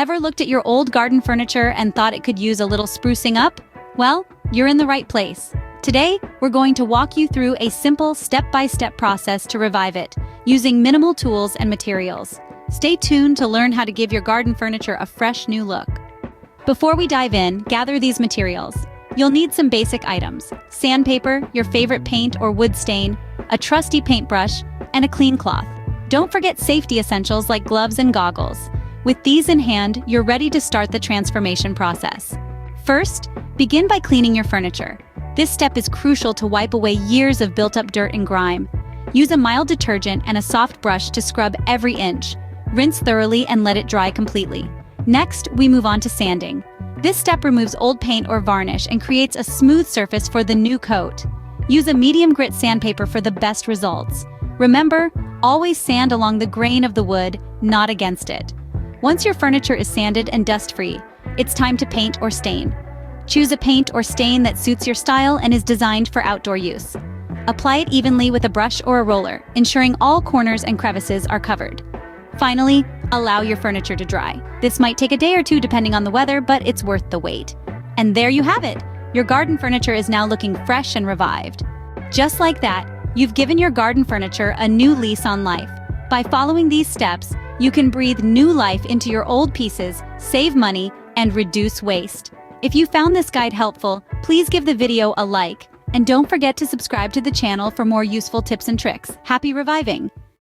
Ever looked at your old garden furniture and thought it could use a little sprucing up? Well, you're in the right place. Today, we're going to walk you through a simple step-by-step process to revive it, using minimal tools and materials. Stay tuned to learn how to give your garden furniture a fresh new look. Before we dive in, gather these materials. You'll need some basic items: sandpaper, your favorite paint or wood stain, a trusty paintbrush, and a clean cloth. Don't forget safety essentials like gloves and goggles. With these in hand, you're ready to start the transformation process. First, begin by cleaning your furniture. This step is crucial to wipe away years of built-up dirt and grime. Use a mild detergent and a soft brush to scrub every inch. Rinse thoroughly and let it dry completely. Next, we move on to sanding. This step removes old paint or varnish and creates a smooth surface for the new coat. Use a medium grit sandpaper for the best results. Remember, always sand along the grain of the wood, not against it. Once your furniture is sanded and dust-free, it's time to paint or stain. Choose a paint or stain that suits your style and is designed for outdoor use. Apply it evenly with a brush or a roller, ensuring all corners and crevices are covered. Finally, allow your furniture to dry. This might take a day or two depending on the weather, but it's worth the wait. And there you have it! Your garden furniture is now looking fresh and revived. Just like that, you've given your garden furniture a new lease on life. By following these steps, you can breathe new life into your old pieces, save money, and reduce waste. If you found this guide helpful, please give the video a like, and don't forget to subscribe to the channel for more useful tips and tricks. Happy reviving!